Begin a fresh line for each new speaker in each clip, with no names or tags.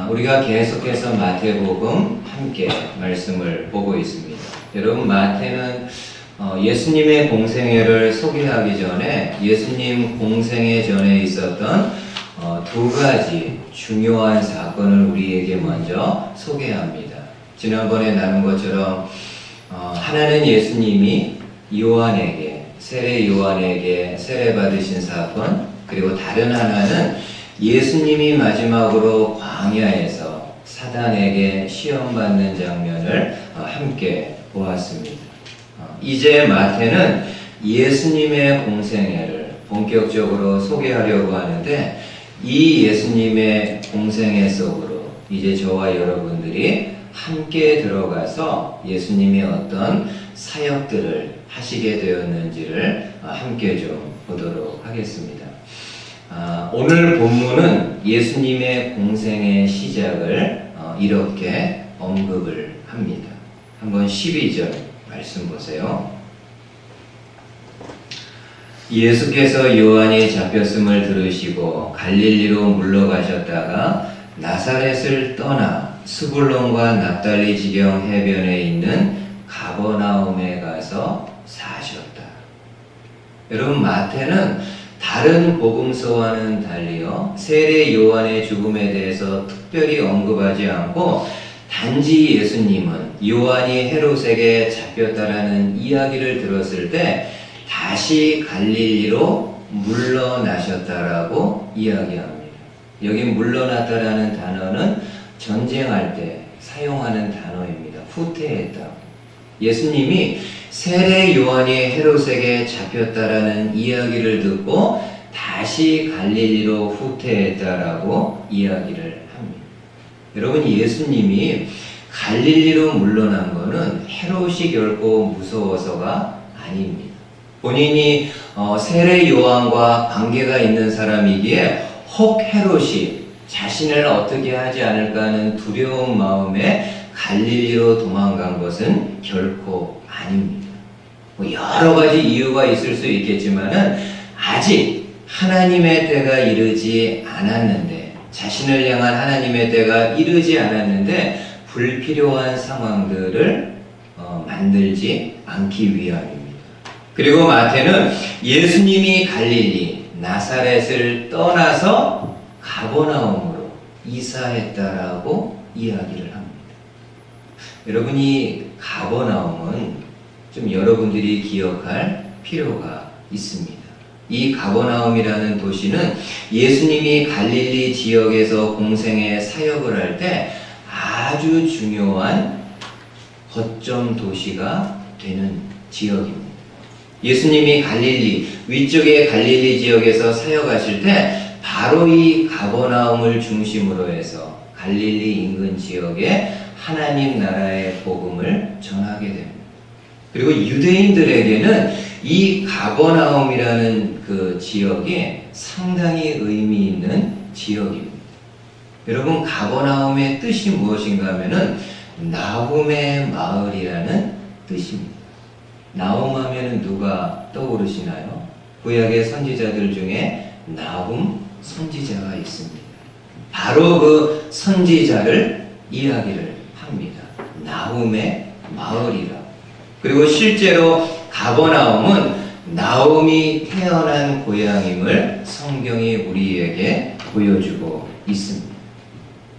우리가 계속해서 마태복음 함께 말씀을 보고 있습니다. 여러분, 마태는 예수님의 공생애를 소개하기 전에 예수님 공생애 전에 있었던 두 가지 중요한 사건을 우리에게 먼저 소개합니다. 지난번에 나눈 것처럼 하나는 예수님이 세례 요한에게 세례 받으신 사건, 그리고 다른 하나는 예수님이 마지막으로 광야에서 사단에게 시험받는 장면을 함께 보았습니다. 이제 마태는 예수님의 공생애를 본격적으로 소개하려고 하는데, 이 예수님의 공생애 속으로 이제 저와 여러분들이 함께 들어가서 예수님이 어떤 사역들을 하시게 되었는지를 함께 좀 보도록 하겠습니다. 오늘 본문은 예수님의 공생의 시작을 이렇게 언급을 합니다. 한번 12절 말씀 보세요. 예수께서 요한이 잡혔음을 들으시고 갈릴리로 물러가셨다가 나사렛을 떠나 스불론과 납달리 지경 해변에 있는 가버나움에 가서 사셨다. 여러분, 마태는 다른 복음서와는 달리요, 세례 요한의 죽음에 대해서 특별히 언급하지 않고 단지 예수님은 요한이 헤롯에게 잡혔다라는 이야기를 들었을 때 다시 갈릴리로 물러나셨다라고 이야기합니다. 여기 물러났다라는 단어는 전쟁할 때 사용하는 단어입니다. 후퇴했다. 예수님이 세례 요한이 헤롯에게 잡혔다라는 이야기를 듣고 다시 갈릴리로 후퇴했다라고 이야기를 합니다. 여러분, 예수님이 갈릴리로 물러난 것은 헤롯이 결코 무서워서가 아닙니다. 본인이 세례 요한과 관계가 있는 사람이기에 혹 헤롯이 자신을 어떻게 하지 않을까 하는 두려운 마음에 갈릴리로 도망간 것은 결코 아닙니다. 여러 가지 이유가 있을 수 있겠지만은 아직 하나님의 때가 이르지 않았는데, 자신을 향한 하나님의 때가 이르지 않았는데 불필요한 상황들을 만들지 않기 위함입니다. 그리고 마태는 예수님이 갈릴리 나사렛을 떠나서 가버나움으로 이사했다라고 이야기를 합니다. 여러분이 가버나움은 좀 여러분들이 기억할 필요가 있습니다. 이 가버나움이라는 도시는 예수님이 갈릴리 지역에서 공생애 사역을 할 때 아주 중요한 거점 도시가 되는 지역입니다. 예수님이 위쪽의 갈릴리 지역에서 사역하실 때 바로 이 가버나움을 중심으로 해서 갈릴리 인근 지역에 하나님 나라의 복음을 전하게 됩니다. 그리고 유대인들에게는 이 가버나움이라는 그 지역이 상당히 의미 있는 지역입니다. 여러분, 가버나움의 뜻이 무엇인가 하면은 나훔의 마을이라는 뜻입니다. 나훔 하면은 누가 떠오르시나요? 구약의 선지자들 중에 나훔 선지자가 있습니다. 바로 그 선지자를 이야기를 합니다. 나훔의 마을이라. 그리고 실제로 가버나움은 나훔이 태어난 고향임을 성경이 우리에게 보여주고 있습니다.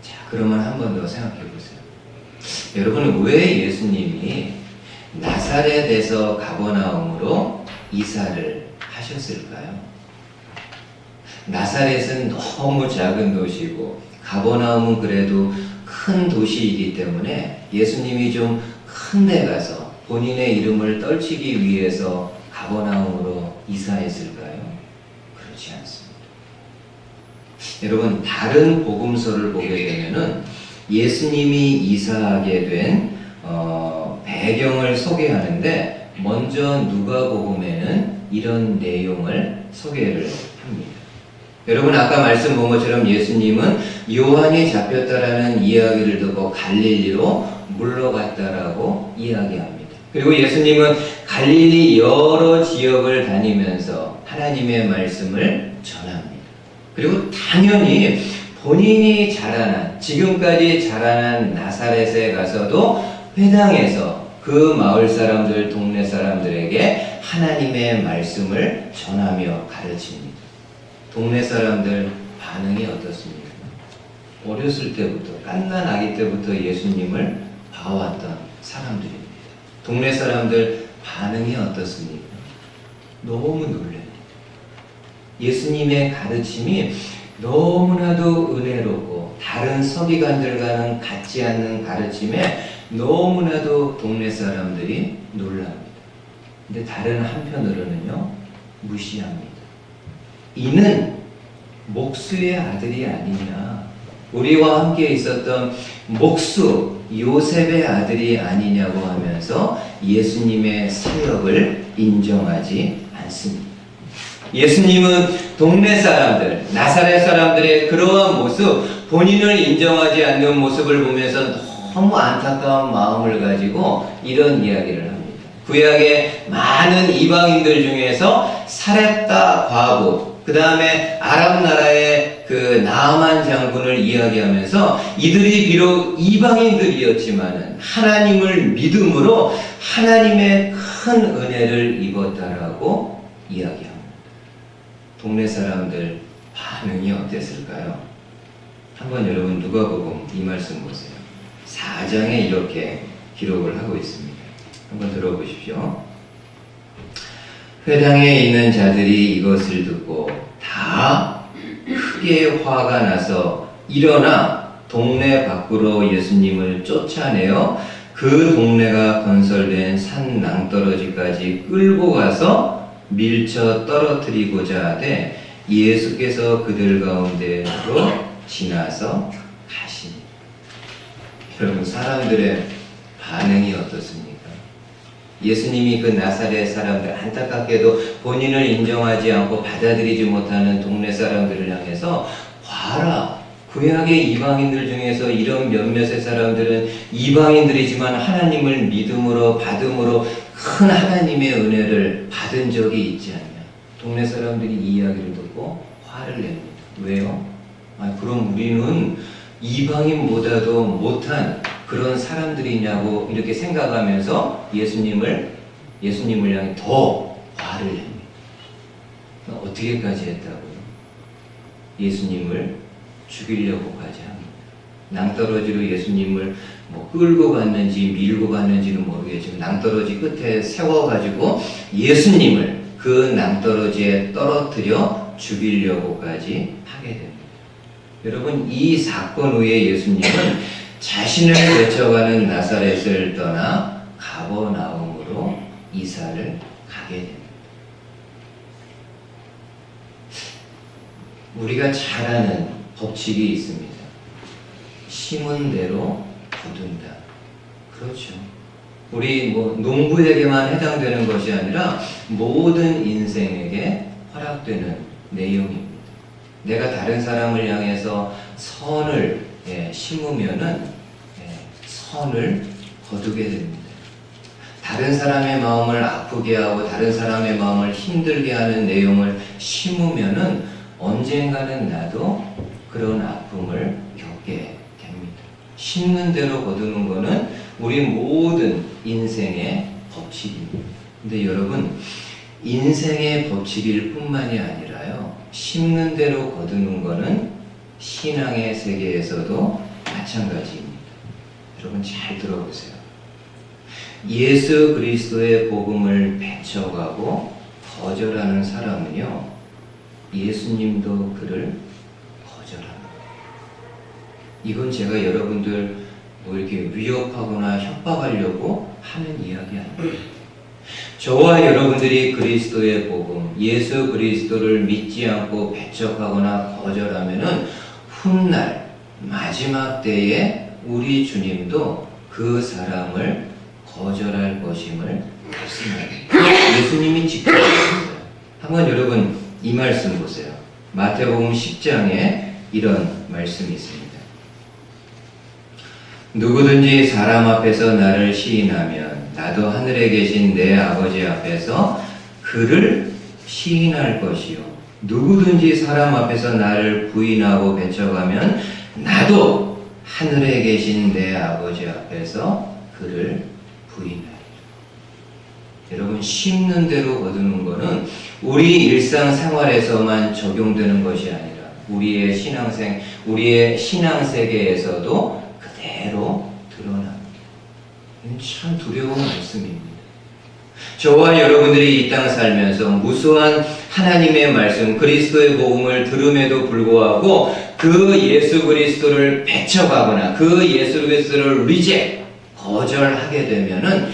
자, 그러면 한 번 더 생각해 보세요. 여러분, 왜 예수님이 나사렛에서 가버나움으로 이사를 하셨을까요? 나사렛은 너무 작은 도시고 가버나움은 그래도 큰 도시이기 때문에 예수님이 좀 큰 데 가서 본인의 이름을 떨치기 위해서 가버나움으로 이사했을까요? 그렇지 않습니다. 여러분, 다른 복음서를 보게 되면은 예수님이 이사하게 된 배경을 소개하는데, 먼저 누가복음에는 이런 내용을 소개를 합니다. 여러분, 아까 말씀 본 것처럼 예수님은 요한이 잡혔다라는 이야기를 듣고 갈릴리로 물러갔다라고 이야기합니다. 그리고 예수님은 갈릴리 여러 지역을 다니면서 하나님의 말씀을 전합니다. 그리고 당연히 본인이 자라난, 지금까지 자라난 나사렛에 가서도 회당에서 그 마을 사람들, 동네 사람들에게 하나님의 말씀을 전하며 가르칩니다. 동네 사람들 반응이 어떻습니까? 어렸을 때부터, 갓난 아기 때부터 예수님을 봐왔던 사람들입니다. 동네 사람들 반응이 어떻습니까? 너무 놀랍니다. 예수님의 가르침이 너무나도 은혜롭고 다른 서기관들과는 같지 않는 가르침에 너무나도 동네 사람들이 놀랍니다. 근데 다른 한편으로는요, 무시합니다. 이는 목수의 아들이 아니냐, 우리와 함께 있었던 목수 요셉의 아들이 아니냐고 하면서 예수님의 사역을 인정하지 않습니다. 예수님은 동네 사람들, 나사렛 사람들의 그러한 모습, 본인을 인정하지 않는 모습을 보면서 너무 안타까운 마음을 가지고 이런 이야기를 합니다. 구약의 많은 이방인들 중에서 사렙다 과부, 그 다음에 아람 나라의 그 나아만 장군을 이야기하면서 이들이 비록 이방인들이었지만 하나님을 믿음으로 하나님의 큰 은혜를 입었다라고 이야기합니다. 동네 사람들 반응이 어땠을까요? 한번 여러분 누가복음 이 말씀 보세요. 4장에 이렇게 기록을 하고 있습니다. 한번 들어보십시오. 회당에 있는 자들이 이것을 듣고 다 크게 화가 나서 일어나 동네 밖으로 예수님을 쫓아내어 그 동네가 건설된 산 낭떠러지까지 끌고 가서 밀쳐 떨어뜨리고자 하되 예수께서 그들 가운데로 지나서 가시니. 여러분, 사람들의 반응이 어떻습니까? 예수님이 그 나사렛 사람들, 안타깝게도 본인을 인정하지 않고 받아들이지 못하는 동네 사람들을 향해서 봐라, 구약의 이방인들 중에서 이런 몇몇의 사람들은 이방인들이지만 하나님을 믿음으로 받음으로 큰 하나님의 은혜를 받은 적이 있지 않냐. 동네 사람들이 이 이야기를 듣고 화를 냅니다. 왜요? 그럼 우리는 이방인보다도 못한 그런 사람들이냐고 이렇게 생각하면서 예수님을 향해 더 화를 냅니다. 어떻게까지 했다고요? 예수님을 죽이려고까지 합니다. 낭떠러지로 예수님을 끌고 갔는지 밀고 갔는지는 모르겠지만 낭떠러지 끝에 세워가지고 예수님을 그 낭떠러지에 떨어뜨려 죽이려고까지 하게 됩니다. 여러분, 이 사건 후에 예수님은 자신을 데쳐가는 나사렛을 떠나 가버나움으로 이사를 가게 됩니다. 우리가 잘 아는 법칙이 있습니다. 심은 대로 거둔다. 그렇죠. 우리 농부에게만 해당되는 것이 아니라 모든 인생에게 허락되는 내용입니다. 내가 다른 사람을 향해서 선을 심으면은 선을 거두게 됩니다. 다른 사람의 마음을 아프게 하고 다른 사람의 마음을 힘들게 하는 내용을 심으면은 언젠가는 나도 그런 아픔을 겪게 됩니다. 심는 대로 거두는 것은 우리 모든 인생의 법칙입니다. 근데 여러분, 인생의 법칙일 뿐만이 아니라요, 심는 대로 거두는 것은 신앙의 세계에서도 마찬가지입니다. 여러분 잘 들어보세요. 예수 그리스도의 복음을 배척하고 거절하는 사람은요, 예수님도 그를 거절합니다. 이건 제가 여러분들 이렇게 위협하거나 협박하려고 하는 이야기 아닙니다. 저와 여러분들이 그리스도의 복음, 예수 그리스도를 믿지 않고 배척하거나 거절하면은 훗날 마지막 때에 우리 주님도 그 사람을 거절할 것임을 말씀합니다. 예수님이 직접 말씀합니다. 한번 여러분 이 말씀 보세요. 마태복음 10장에 이런 말씀이 있습니다. 누구든지 사람 앞에서 나를 시인하면 나도 하늘에 계신 내 아버지 앞에서 그를 시인할 것이요 누구든지 사람 앞에서 나를 부인하고 배척하면 나도 하늘에 계신 내 아버지 앞에서 그를 부인하리라. 여러분, 심는 대로 거두는 것은 우리 일상생활에서만 적용되는 것이 아니라 우리의 신앙세계에서도 그대로 드러납니다. 이건 참 두려운 말씀입니다. 저와 여러분들이 이 땅 살면서 무수한 하나님의 말씀, 그리스도의 복음을 들음에도 불구하고 그 예수 그리스도를 배척하거나 그 예수 그리스도를 거절하게 되면은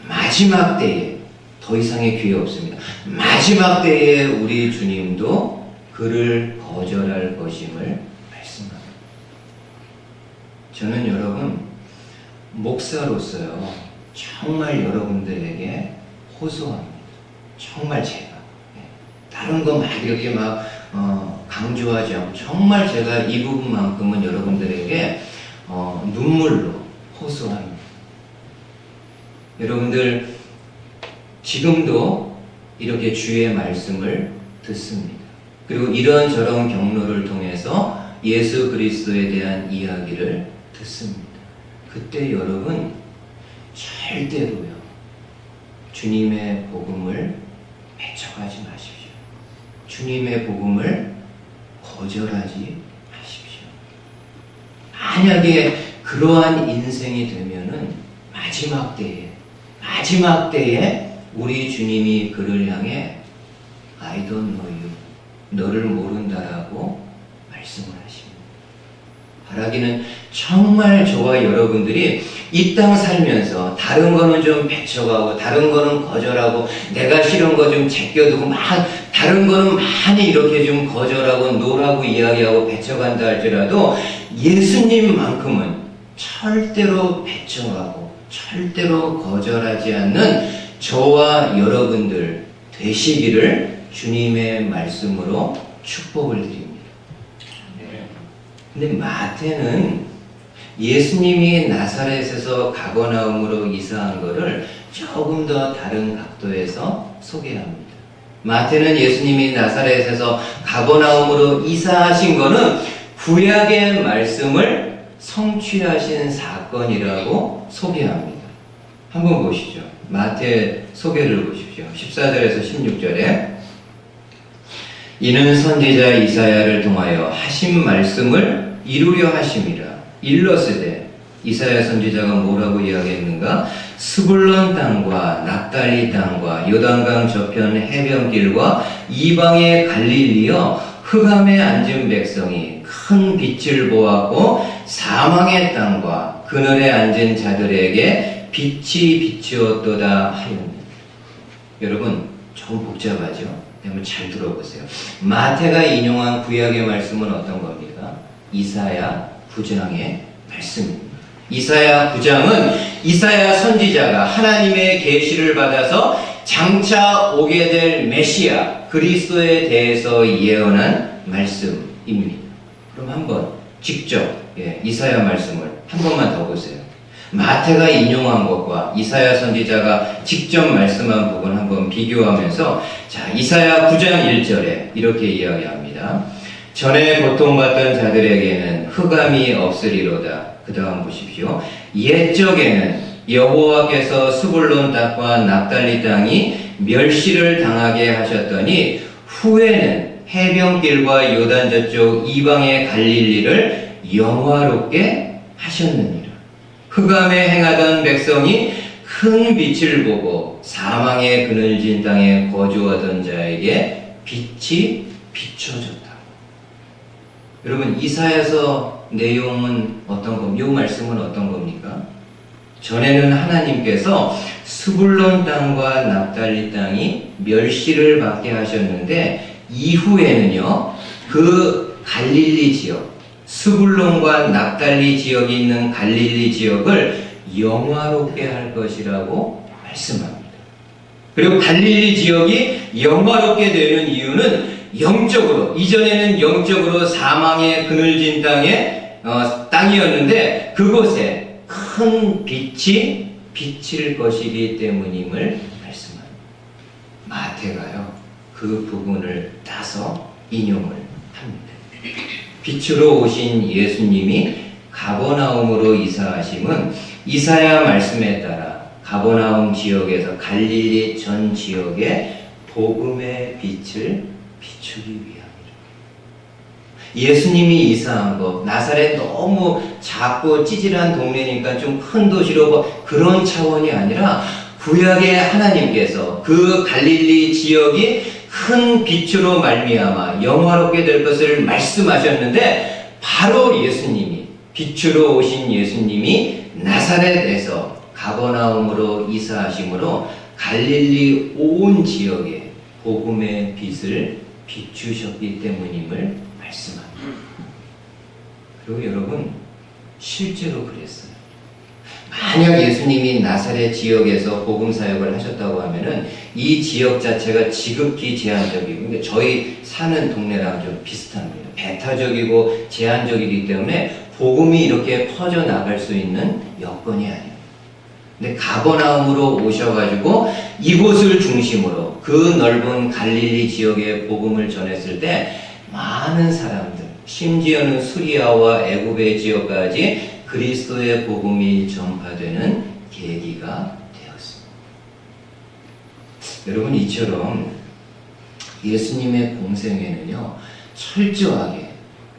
마지막 때에 더 이상의 기회 없습니다. 마지막 때에 우리 주님도 그를 거절할 것임을 말씀합니다. 저는 여러분, 목사로서요, 정말 여러분들에게 호소합니다. 정말 제가 다른 거 막 이렇게 강조하지 않고 정말 제가 이 부분만큼은 여러분들에게 눈물로 호소합니다. 여러분들 지금도 이렇게 주의 말씀을 듣습니다. 그리고 이런저런 경로를 통해서 예수 그리스도에 대한 이야기를 듣습니다. 그때 여러분 절대로요, 주님의 복음을 배척하지 마십시오. 주님의 복음을 거절하지 마십시오. 만약에 그러한 인생이 되면은 마지막 때에 우리 주님이 그를 향해 I don't know you, 너를 모른다라고 말씀을 하십니다. 바라기는 정말 저와 여러분들이 이 땅 살면서 다른 거는 좀 배척하고 다른 거는 거절하고 내가 싫은 거 좀 제껴두고 다른 거는 많이 이렇게 좀 거절하고 노라고 이야기하고 배척한다 할지라도 예수님만큼은 절대로 배척하고 절대로 거절하지 않는 저와 여러분들 되시기를 주님의 말씀으로 축복을 드립니다. 근데 마태는 예수님이 나사렛에서 가버나움으로 이사한 것을 조금 더 다른 각도에서 소개합니다. 마태는 예수님이 나사렛에서 가버나움으로 이사하신 것은 구약의 말씀을 성취하신 사건이라고 소개합니다. 한번 보시죠. 마태 소개를 보십시오. 14절에서 16절에 이는 선지자 이사야를 통하여 하신 말씀을 이루려 하심이라. 일러스되, 이사야 선지자가 뭐라고 이야기했는가? 스불론 땅과 납달리 땅과 요단강 저편 해변길과 이방의 갈릴리여, 흑암에 앉은 백성이 큰 빛을 보았고 사망의 땅과 그늘에 앉은 자들에게 빛이 비추었도다 하였느니라. 여러분, 좀 복잡하죠? 한번 잘 들어보세요. 마태가 인용한 구약의 말씀은 어떤 겁니까? 이사야 9장의 말씀입니다. 이사야 9장은 이사야 선지자가 하나님의 계시를 받아서 장차 오게 될 메시아 그리스도에 대해서 예언한 말씀입니다. 그럼 한번 직접 이사야 말씀을 한 번만 더 보세요. 마태가 인용한 것과 이사야 선지자가 직접 말씀한 부분 한번 비교하면서, 자, 이사야 9장 1절에 이렇게 이야기합니다. 전에 고통받던 자들에게는 흑암이 없으리로다. 그 다음 보십시오. 옛적에는 여호와께서 스불론 땅과 납달리 땅이 멸시를 당하게 하셨더니 후에는 해변길과 요단 저쪽 이방의 갈릴리를 영화롭게 하셨느니라. 흑암에 행하던 백성이 큰 빛을 보고 사망의 그늘진 땅에 거주하던 자에게 빛이 비춰졌다. 여러분, 이사야서 내용은 어떤 겁니까? 이 말씀은 어떤 겁니까? 전에는 하나님께서 스불론 땅과 납달리 땅이 멸시를 받게 하셨는데, 이후에는요, 그 갈릴리 지역, 스불론과 납달리 지역이 있는 갈릴리 지역을 영화롭게 할 것이라고 말씀합니다. 그리고 갈릴리 지역이 영화롭게 되는 이유는 영적으로, 이전에는 영적으로 사망의 그늘진 땅이었는데 그곳에 큰 빛이 비칠 것이기 때문임을 말씀합니다. 마태가요, 그 부분을 따서 인용을 합니다. 빛으로 오신 예수님이 가버나움으로 이사하심은 이사야 말씀에 따라 가버나움 지역에서 갈릴리 전 지역에 복음의 빛을 비추기 위함이라. 예수님이 이사한 것, 나사렛 너무 작고 찌질한 동네니까 좀 큰 도시로 그런 차원이 아니라 구약의 하나님께서 그 갈릴리 지역이 큰 빛으로 말미암아 영화롭게 될 것을 말씀하셨는데, 바로 예수님이, 빛으로 오신 예수님이 나사렛에서 가버나움으로 이사하심으로 갈릴리 온 지역에 복음의 빛을 비추셨기 때문임을 말씀합니다. 그리고 여러분, 실제로 그랬어요. 만약 예수님이 나사렛 지역에서 복음 사역을 하셨다고 하면은 이 지역 자체가 지극히 제한적이고, 그러니까 저희 사는 동네랑 좀 비슷합니다. 배타적이고 제한적이기 때문에 복음이 이렇게 퍼져나갈 수 있는 여건이 아니에요. 근데 가버나움으로 오셔가지고 이곳을 중심으로 그 넓은 갈릴리 지역에 복음을 전했을 때 많은 사람들, 심지어는 수리아와 애굽의 지역까지 그리스도의 복음이 전파되는 계기가 되었습니다. 여러분, 이처럼 예수님의 공생애는요, 철저하게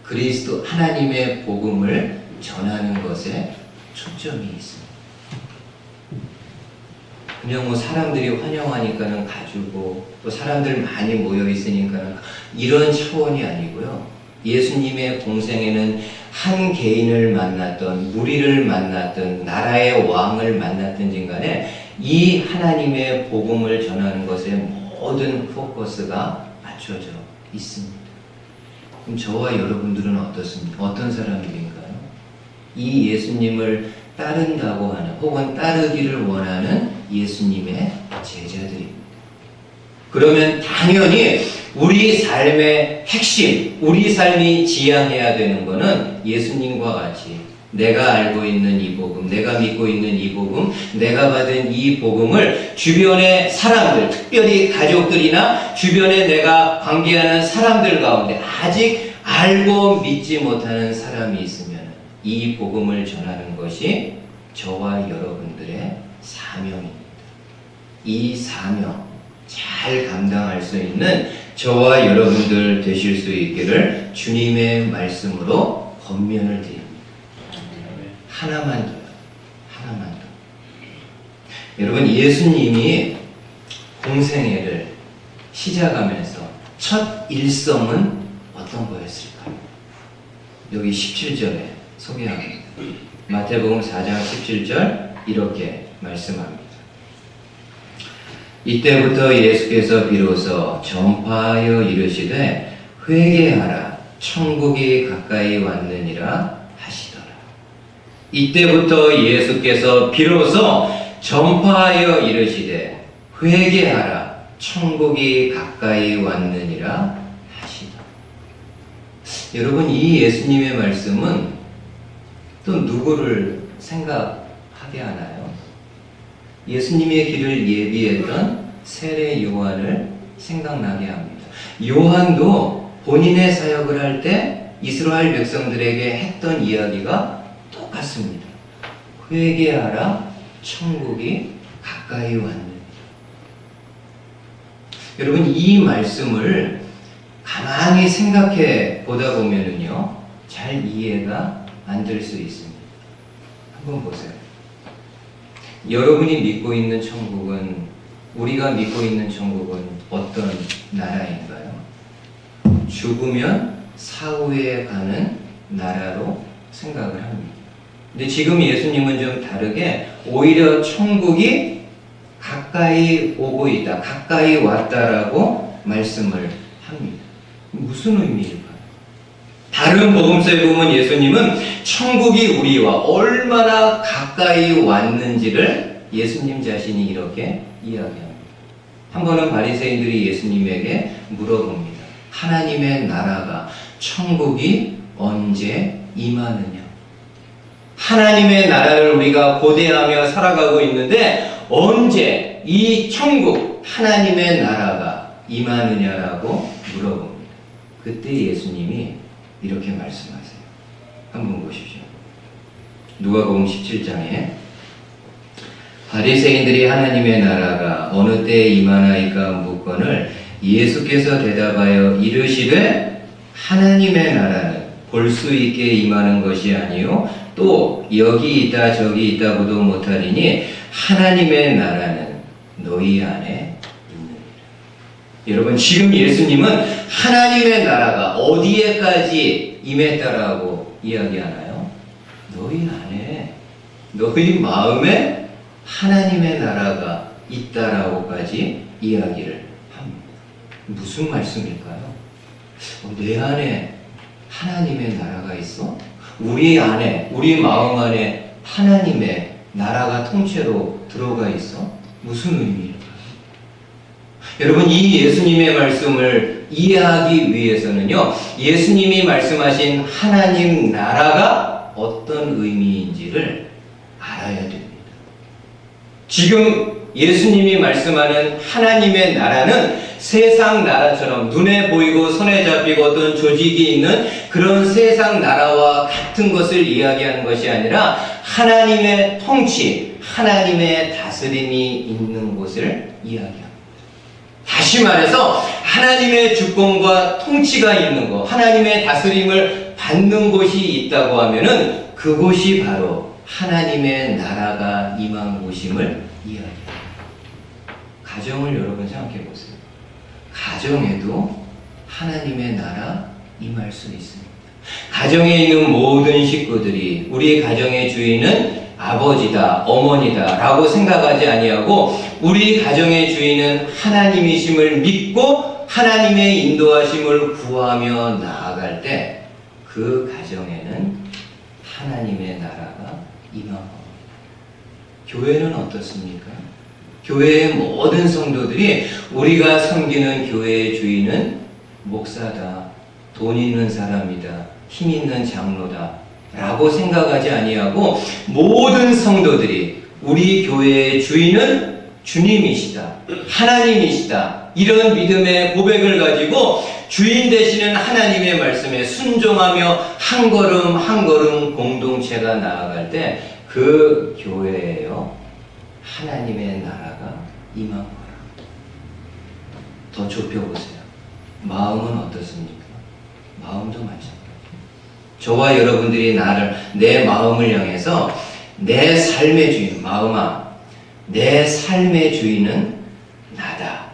그리스도 하나님의 복음을 전하는 것에 초점이 있습니다. 그냥 뭐 사람들이 환영하니까는 가주고 또 사람들 많이 모여 있으니까는 이런 차원이 아니고요. 예수님의 공생에는 한 개인을 만났던, 무리를 만났던, 나라의 왕을 만났든지 간에 이 하나님의 복음을 전하는 것에 모든 포커스가 맞춰져 있습니다. 그럼 저와 여러분들은 어떻습니까? 어떤 사람들인가요? 이 예수님을 따른다고 하는, 혹은 따르기를 원하는 예수님의 제자들입니다. 그러면 당연히 우리 삶의 핵심, 우리 삶이 지향해야 되는 것은 예수님과 같이 내가 알고 있는 이 복음, 내가 믿고 있는 이 복음, 내가 받은 이 복음을 주변의 사람들, 특별히 가족들이나 주변에 내가 관계하는 사람들 가운데 아직 알고 믿지 못하는 사람이 있으면 이 복음을 전하는 것이 저와 여러분들의 사명입니다. 이 사명 잘 감당할 수 있는 저와 여러분들 되실 수 있기를 주님의 말씀으로 권면을 드립니다. 하나만 더요. 하나만 더. 여러분, 예수님이 공생애를 시작하면서 첫 일성은 어떤 거였을까요? 여기 17절에 소개합니다. 마태복음 4장 17절 이렇게 말씀합니다. 이때부터 예수께서 비로소 전파하여 이르시되 회개하라 천국이 가까이 왔느니라 하시더라. 이때부터 예수께서 비로소 전파하여 이르시되 회개하라 천국이 가까이 왔느니라 하시더라. 여러분, 이 예수님의 말씀은 또 누구를 생각하게 하나요? 예수님의 길을 예비했던 세례 요한을 생각나게 합니다. 요한도 본인의 사역을 할 때 이스라엘 백성들에게 했던 이야기가 똑같습니다. 회개하라, 천국이 가까이 왔느니라. 여러분, 이 말씀을 가만히 생각해 보다 보면은요, 잘 이해가 안 될 수 있습니다. 한번 보세요. 여러분이 믿고 있는 천국은, 우리가 믿고 있는 천국은 어떤 나라인가요? 죽으면 사후에 가는 나라로 생각을 합니다. 근데 지금 예수님은 좀 다르게 오히려 천국이 가까이 오고 있다, 가까이 왔다라고 말씀을 합니다. 무슨 의미일까요? 다른 복음서에 보면 예수님은 천국이 우리와 얼마나 가까이 왔는지를 예수님 자신이 이렇게 이야기합니다. 한 번은 바리새인들이 예수님에게 물어봅니다. 하나님의 나라가, 천국이 언제 임하느냐? 하나님의 나라를 우리가 고대하며 살아가고 있는데 언제 이 천국, 하나님의 나라가 임하느냐라고 물어봅니다. 그때 예수님이 이렇게 말씀하세요. 한번 보십시오. 누가복음 17장에 바리새인들이 하나님의 나라가 어느 때에 임하나이까 묻거늘 예수께서 대답하여 이르시되 하나님의 나라는 볼 수 있게 임하는 것이 아니요 또 여기 있다 저기 있다고도 못하리니 하나님의 나라는 너희 안에 있느니라. 여러분, 지금 예수님은 하나님의 나라가 어디에까지 임했다라고 이야기하나요? 너희 안에, 너희 마음에 하나님의 나라가 있다라고까지 이야기를 합니다. 무슨 말씀일까요? 내 안에 하나님의 나라가 있어? 우리 안에, 우리 마음 안에 하나님의 나라가 통째로 들어가 있어? 무슨 의미일까요? 여러분, 이 예수님의 말씀을 이해하기 위해서는요, 예수님이 말씀하신 하나님 나라가 어떤 의미인지를 알아야 됩니다. 지금 예수님이 말씀하는 하나님의 나라는 세상 나라처럼 눈에 보이고 손에 잡히고 어떤 조직이 있는 그런 세상 나라와 같은 것을 이야기하는 것이 아니라 하나님의 통치, 하나님의 다스림이 있는 곳을 이야기합니다. 다시 말해서 하나님의 주권과 통치가 있는 것, 하나님의 다스림을 받는 곳이 있다고 하면은 그곳이 바로 하나님의 나라가 임한 곳임을 이야기합니다. 가정을 여러분 생각해 보세요. 가정에도 하나님의 나라 임할 수 있습니다. 가정에 있는 모든 식구들이 우리 가정의 주인은 아버지다, 어머니다 라고 생각하지 아니하고 우리 가정의 주인은 하나님이심을 믿고 하나님의 인도하심을 구하며 나아갈 때 그 가정에는 하나님의 나라가 임한 겁니다. 교회는 어떻습니까? 교회의 모든 성도들이 우리가 섬기는 교회의 주인은 목사다, 돈 있는 사람이다, 힘 있는 장로다 라고 생각하지 아니하고 모든 성도들이 우리 교회의 주인은 주님이시다, 하나님이시다, 이런 믿음의 고백을 가지고 주인 되시는 하나님의 말씀에 순종하며 한 걸음 한 걸음 공동체가 나아갈 때 그 교회에요 하나님의 나라가 임한 거라. 더 좁혀보세요. 마음은 어떻습니까? 마음도 마찬가지예요. 저와 여러분들이 내 마음을 향해서 내 삶의 주인, 마음아, 내 삶의 주인은 나다.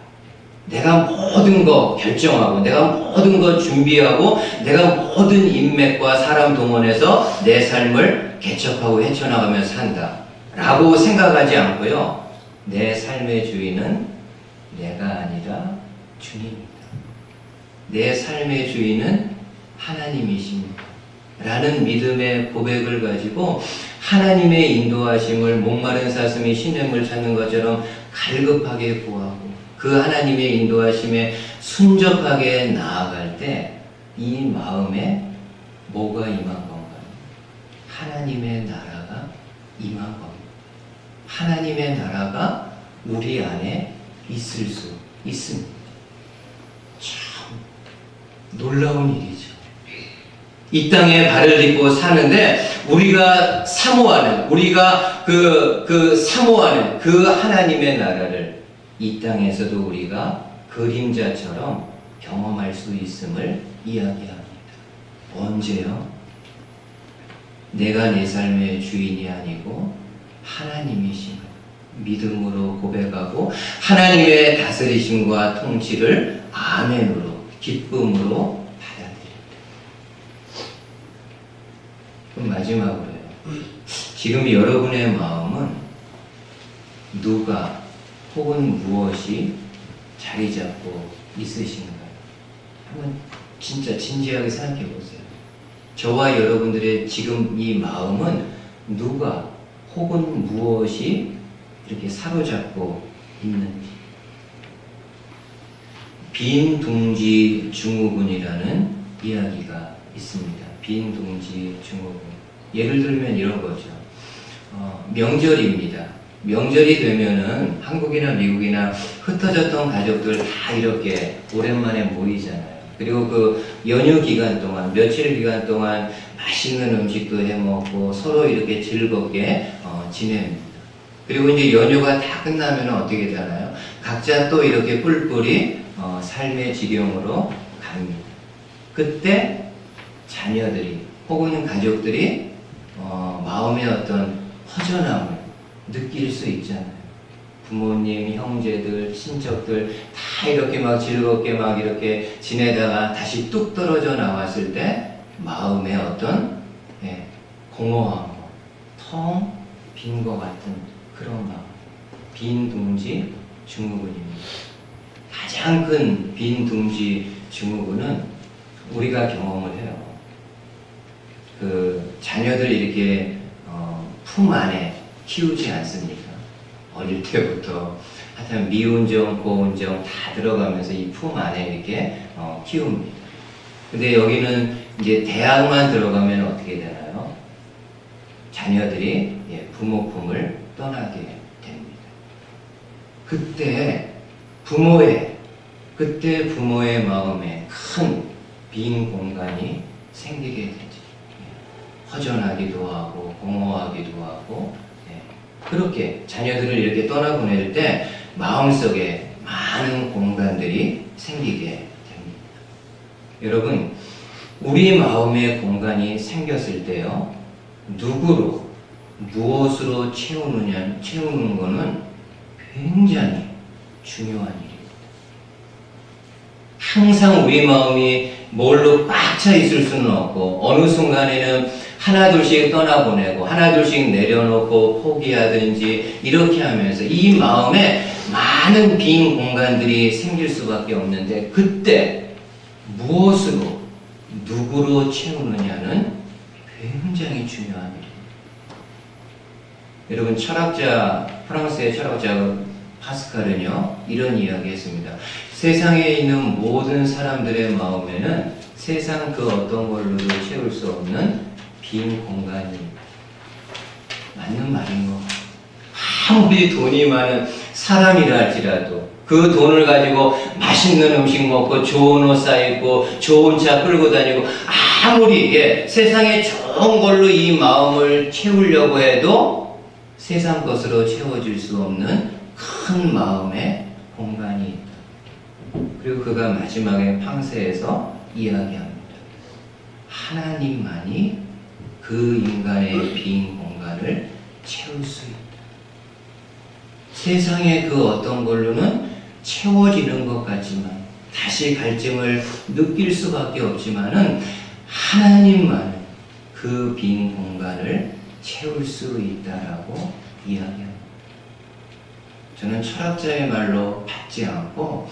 내가 모든 거 결정하고 내가 모든 거 준비하고 내가 모든 인맥과 사람 동원해서 내 삶을 개척하고 헤쳐나가면서 산다 라고 생각하지 않고요, 내 삶의 주인은 내가 아니라 주님이다, 내 삶의 주인은 하나님이십니다 라는 믿음의 고백을 가지고 하나님의 인도하심을 목마른 사슴이 시냇물 찾는 것처럼 갈급하게 구하고 그 하나님의 인도하심에 순적하게 나아갈 때 이 마음에 뭐가 임한 건가요? 하나님의 나라가 임한 겁니다. 하나님의 나라가 우리 안에 있을 수 있습니다. 참 놀라운 일이죠. 이 땅에 발을 딛고 사는데 우리가 사모하는, 우리가 사모하는 그 하나님의 나라를 이 땅에서도 우리가 그림자처럼 경험할 수 있음을 이야기합니다. 언제요? 내가 내 삶의 주인이 아니고 하나님이신 믿음으로 고백하고 하나님의 다스리심과 통치를 아멘으로, 기쁨으로 받아들입니다. 그럼 마지막으로요. 지금 여러분의 마음은 누가 혹은 무엇이 자리 잡고 있으신가요? 한번 진짜 진지하게 생각해 보세요. 저와 여러분들의 지금 이 마음은 누가 혹은 무엇이 이렇게 사로잡고 있는지. 빈둥지 증후군이라는 이야기가 있습니다. 빈둥지 증후군. 예를 들면 이런 거죠. 명절입니다. 명절이 되면은 한국이나 미국이나 흩어졌던 가족들 다 이렇게 오랜만에 모이잖아요. 그리고 그 연휴 기간 동안, 며칠 기간 동안 맛있는 음식도 해 먹고 서로 이렇게 즐겁게 지냅니다. 그리고 이제 연휴가 다 끝나면 어떻게 되나요? 각자 또 이렇게 뿔뿔이 삶의 지경으로 갑니다. 그때 자녀들이 혹은 가족들이 마음의 어떤 허전함을 느낄 수 있잖아요. 부모님, 형제들, 친척들 다 이렇게 막 즐겁게 막 이렇게 지내다가 다시 뚝 떨어져 나왔을 때 마음의 어떤 공허함, 텅 빈 것 같은 그런 마음. 빈 둥지 증후군입니다. 가장 큰 빈 둥지 증후군은 우리가 경험을 해요. 그 자녀들 이렇게 품 안에 키우지 않습니까? 어릴 때부터 하여튼 미운정, 고운정 다 들어가면서 이 품 안에 이렇게 키웁니다. 근데 여기는 이제 대학만 들어가면 어떻게 되나요? 자녀들이 부모 품을 떠나게 됩니다. 그때 부모의 마음에 큰 빈 공간이 생기게 되죠. 허전하기도 하고 공허하기도 하고 그렇게 자녀들을 이렇게 떠나보낼 때 마음속에 많은 공간들이 생기게 됩니다. 여러분, 우리 마음의 공간이 생겼을 때요, 누구로, 무엇으로 채우는 것은 굉장히 중요한 일입니다. 항상 우리 마음이 뭘로 꽉 차 있을 수는 없고, 어느 순간에는 하나둘씩 떠나보내고 하나둘씩 내려놓고 포기하든지 이렇게 하면서 이 마음에 많은 빈 공간들이 생길 수밖에 없는데, 그때 무엇으로 누구로 채우느냐는 굉장히 중요한 일입니다. 여러분, 프랑스의 철학자 파스칼은요 이런 이야기 했습니다. 세상에 있는 모든 사람들의 마음에는 세상 그 어떤 걸로도 채울 수 없는 빈 공간이 맞는 말인 거. 아무리 돈이 많은 사람이라 할지라도 그 돈을 가지고 맛있는 음식 먹고 좋은 옷 사입고 좋은 차 끌고 다니고 아무리 세상에 좋은 걸로 이 마음을 채우려고 해도 세상 것으로 채워질 수 없는 큰 마음의 공간이 있다. 그리고 그가 마지막에 팡세에서 이야기합니다. 하나님만이 그 인간의 빈 공간을 채울 수 있다. 세상의 그 어떤 걸로는 채워지는 것 같지만 다시 갈증을 느낄 수밖에 없지만은 하나님만은 그 빈 공간을 채울 수 있다라고 이야기합니다. 저는 철학자의 말로 받지 않고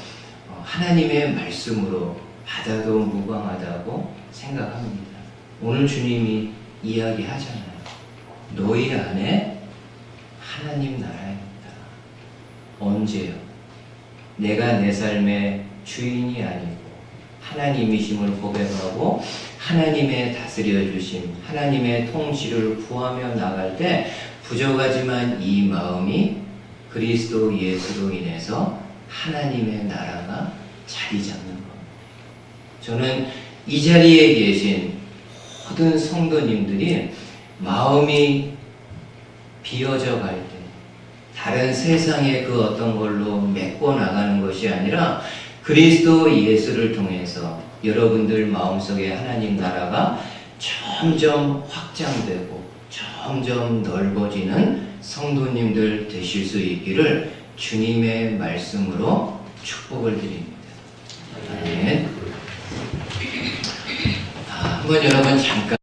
하나님의 말씀으로 받아도 무방하다고 생각합니다. 오늘 주님이 이야기하잖아요. 너희 안에 하나님 나라에 있다. 언제요? 내가 내 삶의 주인이 아니고 하나님이심을 고백하고 하나님의 다스려 주심, 하나님의 통치를 구하며 나갈 때 부족하지만 이 마음이 그리스도 예수로 인해서 하나님의 나라가 자리 잡는 겁니다. 저는 이 자리에 계신 모든 성도님들이 마음이 비어져 갈 때 다른 세상의 그 어떤 걸로 메꿔 나가는 것이 아니라 그리스도 예수를 통해서 여러분들 마음속에 하나님 나라가 점점 확장되고 점점 넓어지는 성도님들 되실 수 있기를 주님의 말씀으로 축복을 드립니다. 아멘. 한번 여러분 잠깐